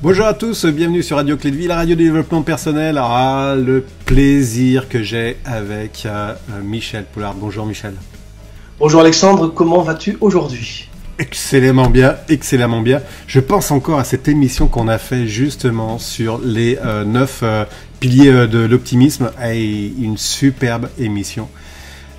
Bonjour à tous, bienvenue sur Radio Clé de Vie, la radio de développement personnel. Ah, le plaisir que j'ai avec Michel Poulard. Bonjour Michel. Bonjour Alexandre, comment vas-tu aujourd'hui? Excellemment bien, excellemment bien. Je pense encore à cette émission qu'on a fait justement sur les 9 piliers de l'optimisme. Une superbe émission.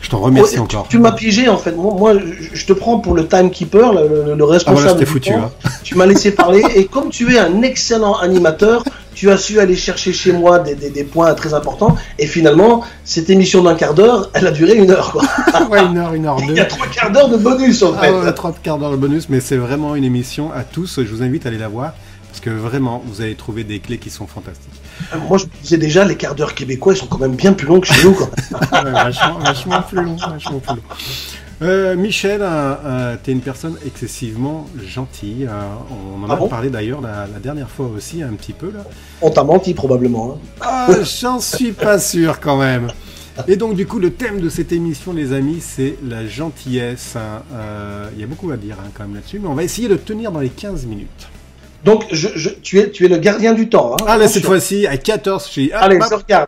Je t'en remercie encore. Tu m'as piégé en fait. Moi, je te prends pour le timekeeper, le responsable. Ah voilà, c'était foutu. Hein. Tu m'as laissé parler et comme tu es un excellent animateur, tu as su aller chercher chez moi des points très importants. Et finalement, cette émission d'un quart d'heure, elle a duré 1 heure. Quoi. Ouais, 1 heure, 1 heure 2. Il y a 3 quarts d'heure de bonus en fait. Ouais, 3 quarts d'heure de bonus, mais c'est vraiment une émission à tous. Je vous invite à aller la voir parce que vraiment, vous allez trouver des clés qui sont fantastiques. Moi, je me disais déjà, les quarts d'heure québécois, ils sont quand même bien plus longs que chez nous. Quoi. Ouais, vachement plus long. Michel, tu es une personne excessivement gentille. On en a parlé d'ailleurs la dernière fois aussi, un petit peu. Là. On t'a menti probablement. Hein. J'en suis pas sûr quand même. Et donc du coup, le thème de cette émission, les amis, c'est la gentillesse. Il y a beaucoup à dire quand même là-dessus, mais on va essayer de tenir dans les 15 minutes. Donc, tu es le gardien du temps. Hein. Allez, cette fois-ci, à 14, allez,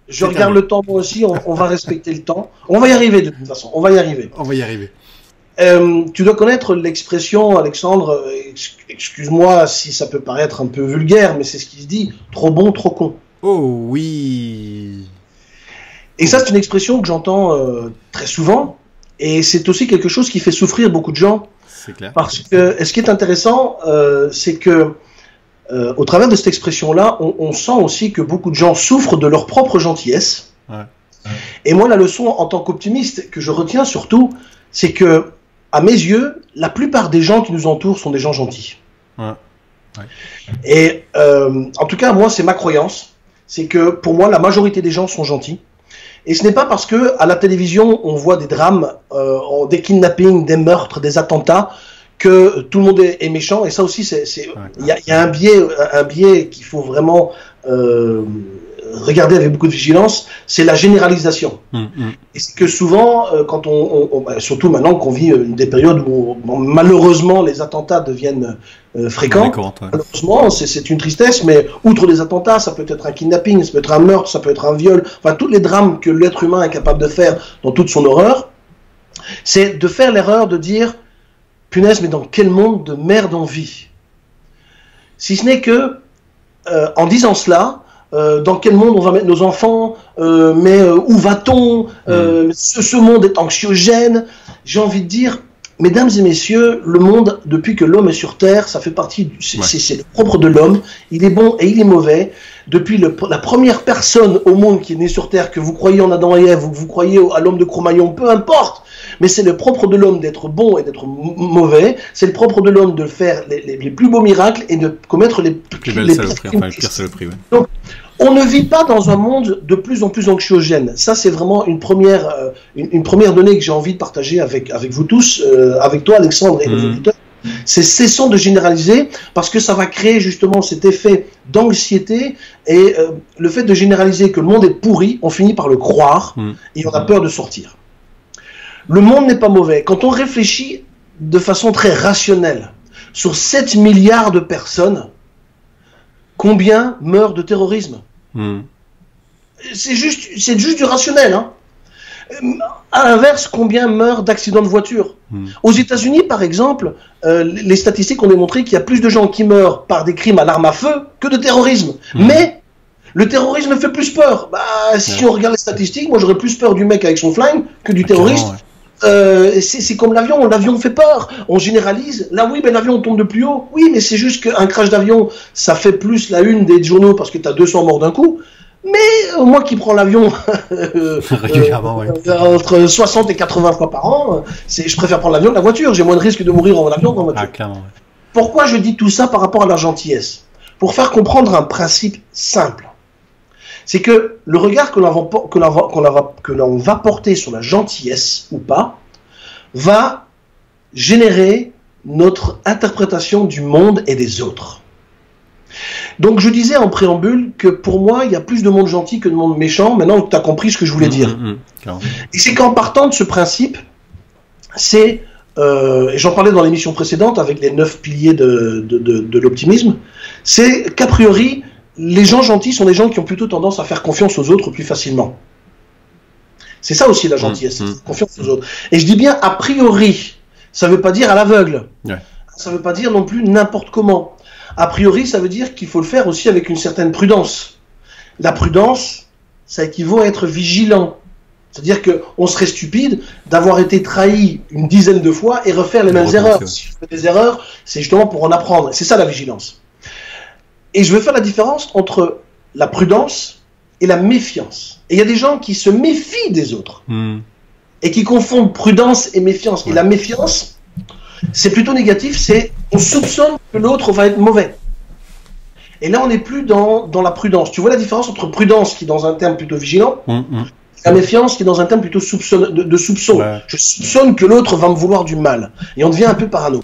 je regarde le temps moi aussi, on va respecter le temps. On va y arriver de toute façon, on va y arriver. Tu dois connaître l'expression, Alexandre, excuse-moi si ça peut paraître un peu vulgaire, mais c'est ce qui se dit, trop bon, trop con. Oh oui. Et ça, c'est une expression que j'entends très souvent, et c'est aussi quelque chose qui fait souffrir beaucoup de gens. C'est clair. Parce que, ce qui est intéressant, c'est que au travers de cette expression-là, on sent aussi que beaucoup de gens souffrent de leur propre gentillesse. Ouais. Et moi, la leçon en tant qu'optimiste que je retiens surtout, c'est que, à mes yeux, la plupart des gens qui nous entourent sont des gens gentils. Ouais. Ouais. Et en tout cas, moi, c'est ma croyance. C'est que pour moi, la majorité des gens sont gentils. Et ce n'est pas parce que à la télévision, on voit des drames, des kidnappings, des meurtres, des attentats, que tout le monde est méchant. Et ça aussi, il y a un biais qu'il faut vraiment regarder avec beaucoup de vigilance, c'est la généralisation. Et c'est que souvent, quand surtout maintenant qu'on vit des périodes où malheureusement les attentats deviennent fréquents, malheureusement c'est une tristesse, mais outre les attentats, ça peut être un kidnapping, ça peut être un meurtre, ça peut être un viol, enfin tous les drames que l'être humain est capable de faire dans toute son horreur, c'est de faire l'erreur de dire punaise, mais dans quel monde de merde on vit? Si ce n'est que, en disant cela, dans quel monde on va mettre nos enfants, mais où va-t-on, ce monde est anxiogène, j'ai envie de dire, mesdames et messieurs, le monde, depuis que l'homme est sur Terre, ça fait partie, c'est le propre de l'homme, il est bon et il est mauvais. Depuis la première personne au monde qui est née sur Terre, que vous croyez en Adam et Ève, ou que vous croyez à l'homme de Cro-Magnon, peu importe, mais c'est le propre de l'homme d'être bon et d'être mauvais, c'est le propre de l'homme de faire les plus beaux miracles et de commettre les pires saloperies. Donc, on ne vit pas dans un monde de plus en plus anxiogène. Ça, c'est vraiment une première donnée que j'ai envie de partager avec vous tous, avec toi, Alexandre, et les auditeurs. C'est cessons de généraliser parce que ça va créer justement cet effet d'anxiété et le fait de généraliser que le monde est pourri, on finit par le croire et on a peur de sortir. Le monde n'est pas mauvais. Quand on réfléchit de façon très rationnelle sur 7 milliards de personnes, combien meurent de terrorisme? C'est juste du rationnel. Hein. À l'inverse, combien meurent d'accidents de voiture? Aux États-Unis, par exemple, les statistiques ont démontré qu'il y a plus de gens qui meurent par des crimes à l'arme à feu que de terrorisme. Mais le terrorisme fait plus peur. Si on regarde les statistiques, moi j'aurais plus peur du mec avec son flingue que du terroriste. C'est comme l'avion, l'avion fait peur, on généralise, là oui mais l'avion tombe de plus haut, oui mais c'est juste qu'un crash d'avion ça fait plus la une des journaux parce que tu as 200 morts d'un coup, mais moi qui prends l'avion entre 60 et 80 fois par an, je préfère prendre l'avion que la voiture, j'ai moins de risque de mourir en avion qu'en voiture. Pourquoi je dis tout ça par rapport à la gentillesse? Pour faire comprendre un principe simple. C'est que le regard que l'on va porter sur la gentillesse ou pas va générer notre interprétation du monde et des autres. Donc je disais en préambule que pour moi, il y a plus de monde gentil que de monde méchant. Maintenant, tu as compris ce que je voulais dire. Et c'est qu'en partant de ce principe, c'est, et j'en parlais dans l'émission précédente avec les 9 piliers de l'optimisme, c'est qu'a priori, les gens gentils sont des gens qui ont plutôt tendance à faire confiance aux autres plus facilement. C'est ça aussi la gentillesse, confiance aux autres. Et je dis bien a priori, ça ne veut pas dire à l'aveugle. Ouais. Ça ne veut pas dire non plus n'importe comment. A priori, ça veut dire qu'il faut le faire aussi avec une certaine prudence. La prudence, ça équivaut à être vigilant. C'est-à-dire qu'on serait stupide d'avoir été trahi une dizaine de fois et refaire les mêmes erreurs. Si je fais des erreurs, c'est justement pour en apprendre. C'est ça la vigilance. Et je veux faire la différence entre la prudence et la méfiance. Et il y a des gens qui se méfient des autres et qui confondent prudence et méfiance. Ouais. Et la méfiance, c'est plutôt négatif, c'est on soupçonne que l'autre va être mauvais. Et là, on n'est plus dans la prudence. Tu vois la différence entre prudence, qui est dans un terme plutôt vigilant, la méfiance, qui est dans un terme plutôt de soupçon. Ouais. Je soupçonne que l'autre va me vouloir du mal. Et on devient un peu parano.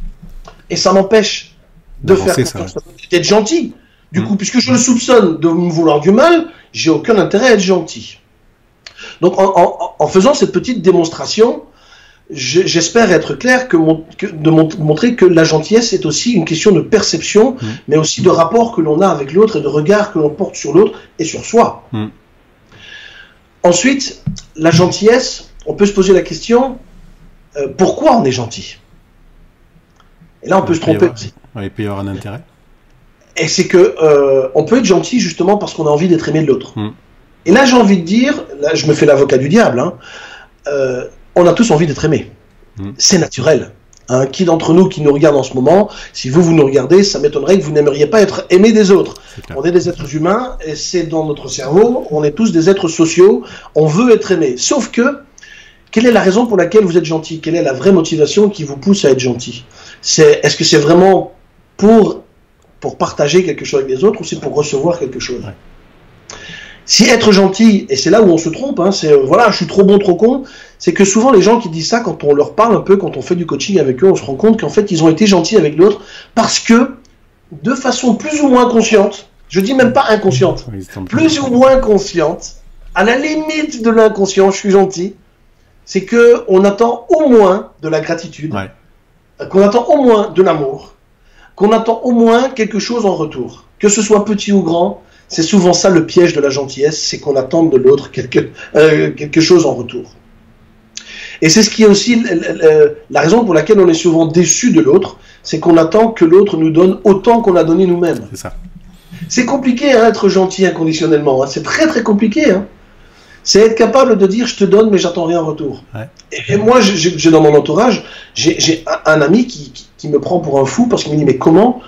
Et ça m'empêche de faire confiance, d'être gentil. Du coup, puisque je le soupçonne de me vouloir du mal, j'ai aucun intérêt à être gentil. Donc, en faisant cette petite démonstration, j'espère être clair de montrer que la gentillesse est aussi une question de perception, mais aussi de rapport que l'on a avec l'autre et de regard que l'on porte sur l'autre et sur soi. Ensuite, la gentillesse, on peut se poser la question, pourquoi on est gentil? Et là, on peut se tromper aussi. Il peut y avoir un intérêt. Et c'est que on peut être gentil justement parce qu'on a envie d'être aimé de l'autre. Et là, j'ai envie de dire, là, je me fais l'avocat du diable, hein, on a tous envie d'être aimé. C'est naturel. Hein. Qui d'entre nous qui nous regarde en ce moment, si vous nous regardez, ça m'étonnerait que vous n'aimeriez pas être aimé des autres. On est des êtres humains, et c'est dans notre cerveau, on est tous des êtres sociaux, on veut être aimé. Sauf que, quelle est la raison pour laquelle vous êtes gentil? Quelle est la vraie motivation qui vous pousse à être gentil? Est-ce que c'est vraiment pour partager quelque chose avec les autres, ou c'est pour recevoir quelque chose? Si être gentil, et c'est là où on se trompe, hein, c'est voilà, je suis trop bon, trop con, c'est que souvent les gens qui disent ça, quand on leur parle un peu, quand on fait du coaching avec eux, on se rend compte qu'en fait ils ont été gentils avec l'autre parce que, de façon plus ou moins consciente, je dis même pas inconsciente, plus ou moins consciente, à la limite de l'inconscient, je suis gentil, c'est que on attend au moins de la gratitude, qu'on attend au moins de l'amour, qu'on attend au moins quelque chose en retour, que ce soit petit ou grand. C'est souvent ça le piège de la gentillesse, c'est qu'on attend de l'autre quelque chose en retour. Et c'est ce qui est aussi la raison pour laquelle on est souvent déçu de l'autre, c'est qu'on attend que l'autre nous donne autant qu'on a donné nous-mêmes. C'est ça. C'est compliqué, hein, être gentil inconditionnellement, hein. C'est très très compliqué. Hein. C'est être capable de dire je te donne mais j'attends rien en retour. Ouais. Et moi j'ai dans mon entourage, j'ai un ami qui me prend pour un fou parce qu'il me dit mais comment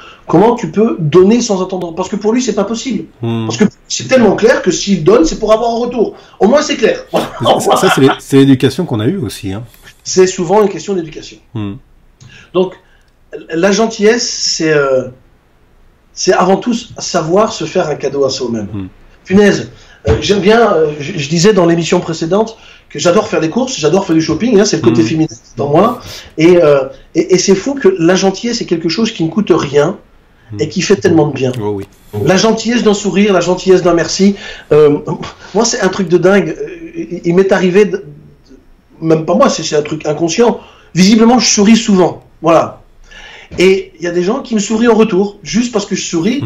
tu peux donner sans attendre? Parce que pour lui, c'est pas possible. Parce que c'est tellement clair que s'il donne, c'est pour avoir un retour. Au moins, c'est clair. Ça c'est l'éducation qu'on a eue aussi. Hein. C'est souvent une question d'éducation. Donc, la gentillesse, c'est avant tout savoir se faire un cadeau à soi-même. Punaise, j'aime bien, je disais dans l'émission précédente, que j'adore faire des courses, j'adore faire du shopping, hein, c'est le côté féminin dans moi. Et c'est fou que la gentillesse est quelque chose qui ne coûte rien, et qui fait tellement de bien. Oh oui. La gentillesse d'un sourire, la gentillesse d'un merci. Moi, c'est un truc de dingue. Il m'est arrivé, même pas moi, c'est un truc inconscient. Visiblement, je souris souvent. Voilà. Et il y a des gens qui me sourient en retour, juste parce que je souris.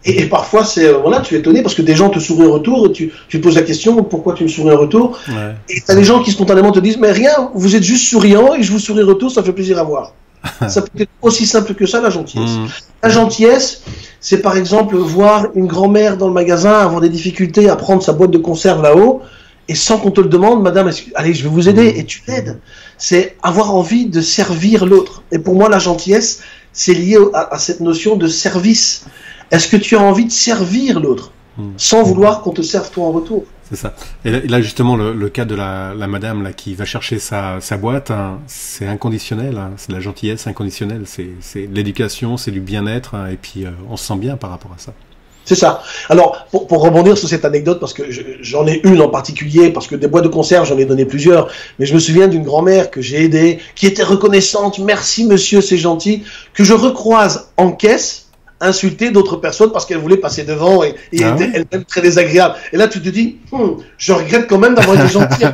Et parfois, voilà, tu es étonné parce que des gens te sourient en retour et tu te poses la question pourquoi tu me souris en retour. Ouais. Et tu as des gens qui spontanément te disent mais rien, vous êtes juste souriant et je vous souris en retour, ça fait plaisir à voir. Ça peut être aussi simple que ça, la gentillesse. La gentillesse, c'est par exemple voir une grand-mère dans le magasin avoir des difficultés à prendre sa boîte de conserve là-haut, et sans qu'on te le demande, madame, allez, je vais vous aider, et tu l'aides. C'est avoir envie de servir l'autre. Et pour moi, la gentillesse, c'est lié à cette notion de service. Est-ce que tu as envie de servir l'autre, sans vouloir qu'on te serve toi en retour? C'est ça. Et là justement, le cas de la madame là qui va chercher sa boîte, hein, c'est inconditionnel, hein, c'est de la gentillesse inconditionnelle, c'est de l'éducation, c'est du bien-être, hein, et puis on se sent bien par rapport à ça. C'est ça. Alors, pour rebondir sur cette anecdote, parce que j'en ai une en particulier, parce que des boîtes de conserve, j'en ai donné plusieurs, mais je me souviens d'une grand-mère que j'ai aidée, qui était reconnaissante, merci monsieur, c'est gentil, que je recroise en caisse, insulter d'autres personnes parce qu'elle voulait passer devant et était elle-même très désagréable. Et là, tu te dis, je regrette quand même d'avoir été gentil.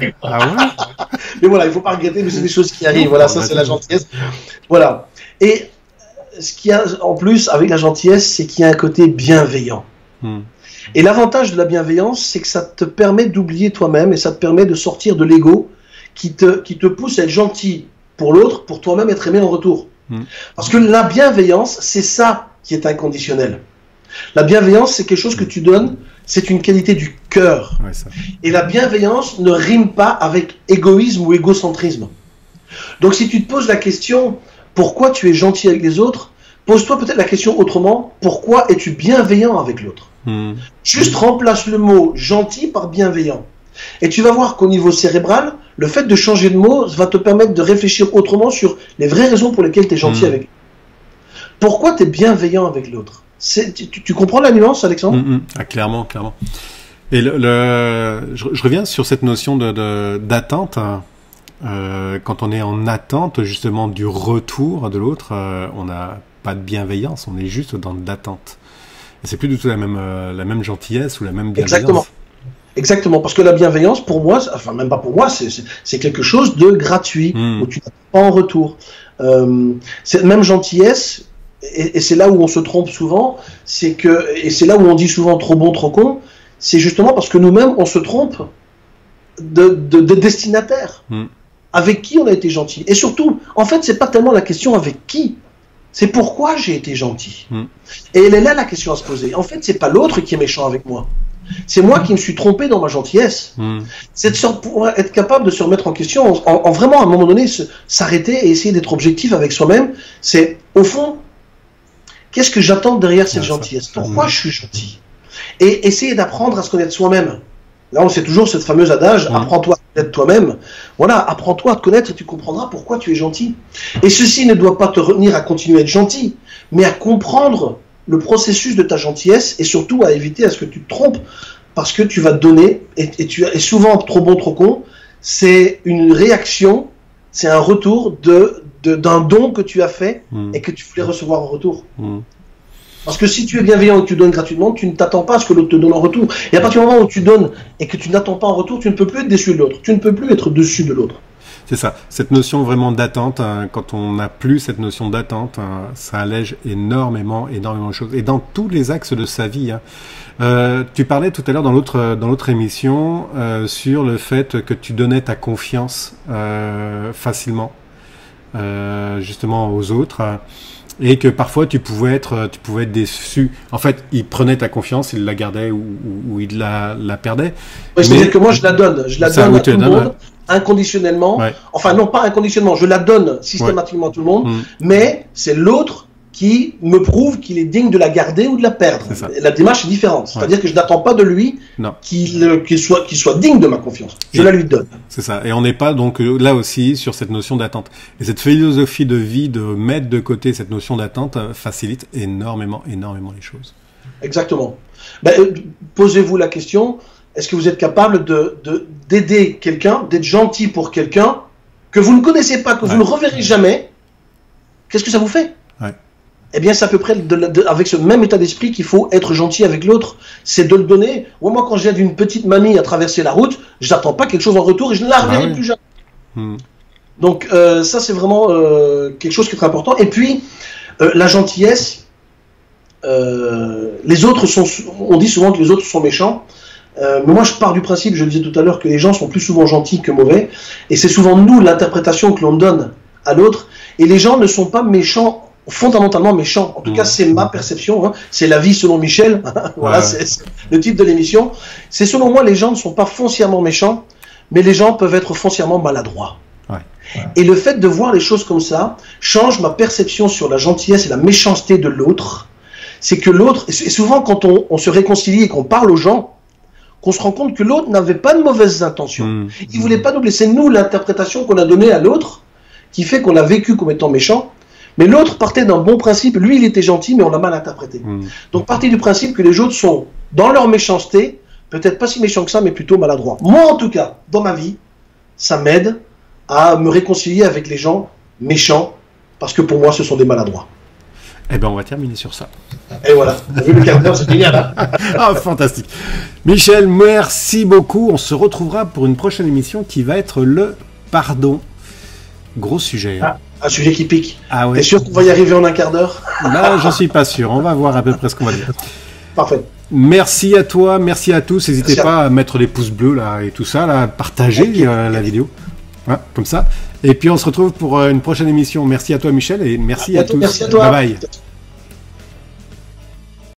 Mais voilà, il faut pas regretter, mais c'est des choses qui arrivent. Voilà, ça c'est la gentillesse. Voilà. Et ce qu'il y a en plus avec la gentillesse, c'est qu'il y a un côté bienveillant. Et l'avantage de la bienveillance, c'est que ça te permet d'oublier toi-même et ça te permet de sortir de l'ego qui te pousse à être gentil pour l'autre, pour toi-même être aimé en retour. Parce que la bienveillance, c'est ça qui est inconditionnel. La bienveillance, c'est quelque chose que tu donnes, c'est une qualité du cœur. Ouais, ça. Et la bienveillance ne rime pas avec égoïsme ou égocentrisme. Donc si tu te poses la question, pourquoi tu es gentil avec les autres, pose-toi peut-être la question autrement, pourquoi es-tu bienveillant avec l'autre? Juste remplace le mot gentil par bienveillant. Et tu vas voir qu'au niveau cérébral, le fait de changer de mot va te permettre de réfléchir autrement sur les vraies raisons pour lesquelles tu es gentil avec. Pourquoi tu es bienveillant avec l'autre? Tu comprends la nuance, Alexandre? Ah, clairement, clairement. Et je reviens sur cette notion d'attente. Quand on est en attente justement du retour de l'autre, on n'a pas de bienveillance, on est juste dans de l'attente. C'est plus du tout la même gentillesse ou la même bienveillance. Exactement, parce que la bienveillance, pour moi, enfin même pas pour moi, c'est quelque chose de gratuit, où tu n'attends pas en retour. Cette même gentillesse, et c'est là où on se trompe souvent, et c'est là où on dit souvent trop bon, trop con, c'est justement parce que nous-mêmes, on se trompe de destinataire. Avec qui on a été gentil. Et surtout, en fait, c'est pas tellement la question avec qui, c'est pourquoi j'ai été gentil. Et elle est là la question à se poser. En fait, c'est pas l'autre qui est méchant avec moi. C'est moi qui me suis trompé dans ma gentillesse. C'est de être capable de se remettre en question, en vraiment à un moment donné, s'arrêter et essayer d'être objectif avec soi-même. C'est, au fond, qu'est-ce que j'attends derrière cette gentillesse? Pourquoi je suis gentil? Et essayer d'apprendre à se connaître soi-même. Là, on sait toujours cette fameuse adage, apprends-toi à connaître toi-même. Voilà, apprends-toi à te connaître et tu comprendras pourquoi tu es gentil. Et ceci ne doit pas te retenir à continuer à être gentil, mais à comprendre le processus de ta gentillesse et surtout à éviter à ce que tu te trompes parce que tu vas te donner, et souvent trop bon, trop con, c'est une réaction, c'est un retour d'un don que tu as fait et que tu voulais recevoir en retour. Parce que si tu es bienveillant et que tu donnes gratuitement, tu ne t'attends pas à ce que l'autre te donne en retour. Et à partir du moment où tu donnes et que tu n'attends pas en retour, tu ne peux plus être déçu de l'autre. Tu ne peux plus être dessus de l'autre. C'est ça. Cette notion vraiment d'attente, quand on n'a plus cette notion d'attente, ça allège énormément de choses. Et dans tous les axes de sa vie. Tu parlais tout à l'heure dans l'autre émission sur le fait que tu donnais ta confiance facilement, justement aux autres. Et que parfois tu pouvais être déçu. En fait, il prenait ta confiance, il la gardait ou il la perdait. Oui, c'est-à-dire que moi je la donne à tout le monde, inconditionnellement. Ouais. Enfin non, pas inconditionnellement, je la donne systématiquement à tout le monde, mais c'est l'autre qui me prouve qu'il est digne de la garder ou de la perdre. La démarche est différente. C'est-à-dire que je n'attends pas de lui qu'il soit digne de ma confiance. Je la lui donne. C'est ça. Et on n'est pas donc là aussi sur cette notion d'attente. Et cette philosophie de vie de mettre de côté cette notion d'attente facilite énormément les choses. Exactement. Posez-vous la question, est-ce que vous êtes capable d'aider quelqu'un, d'être gentil pour quelqu'un que vous ne connaissez pas, que vous ne reverrez jamais? Qu'est-ce que ça vous fait? Eh bien, c'est à peu près avec ce même état d'esprit qu'il faut être gentil avec l'autre. C'est de le donner. Moi, quand j'aide une petite mamie à traverser la route, je n'attends pas quelque chose en retour et je ne la reverrai plus jamais. Donc, ça, c'est vraiment quelque chose qui est très important. Et puis, la gentillesse, les autres on dit souvent que les autres sont méchants. Mais moi, je pars du principe, je le disais tout à l'heure, que les gens sont plus souvent gentils que mauvais. Et c'est souvent nous, l'interprétation que l'on donne à l'autre. Et les gens ne sont pas méchants, fondamentalement méchants. En tout cas, c'est ma perception. C'est la vie selon Michel. Voilà, c'est le titre de l'émission. C'est selon moi, les gens ne sont pas foncièrement méchants, mais les gens peuvent être foncièrement maladroits. Et le fait de voir les choses comme ça change ma perception sur la gentillesse et la méchanceté de l'autre. C'est que l'autre, et souvent quand on se réconcilie et qu'on parle aux gens, qu'on se rend compte que l'autre n'avait pas de mauvaises intentions. Il ne voulait pas nous blesser. Nous, l'interprétation qu'on a donnée à l'autre, qui fait qu'on l'a vécu comme étant méchant, mais l'autre partait d'un bon principe. Lui, il était gentil, mais on l'a mal interprété. Donc, partez du principe que les autres sont, dans leur méchanceté, peut-être pas si méchants que ça, mais plutôt maladroits. Moi, en tout cas, dans ma vie, ça m'aide à me réconcilier avec les gens méchants, parce que pour moi, ce sont des maladroits. Eh ben, on va terminer sur ça. Et voilà. Vous avez vu le quart d'heure, c'est génial, hein? Ah, fantastique. Michel, merci beaucoup. On se retrouvera pour une prochaine émission qui va être le pardon. Gros sujet. Un sujet qui pique. Ah ouais. T'es sûr qu'on va y arriver en un quart d'heure? Là, j'en suis pas sûr. On va voir à peu près ce qu'on va dire. Parfait. Merci à toi, merci à tous. N'hésitez pas à mettre les pouces bleus là et tout ça, là, partager la vidéo. Voilà, comme ça. Et puis on se retrouve pour une prochaine émission. Merci à toi Michel et merci à tous. Merci à toi. Bye bye.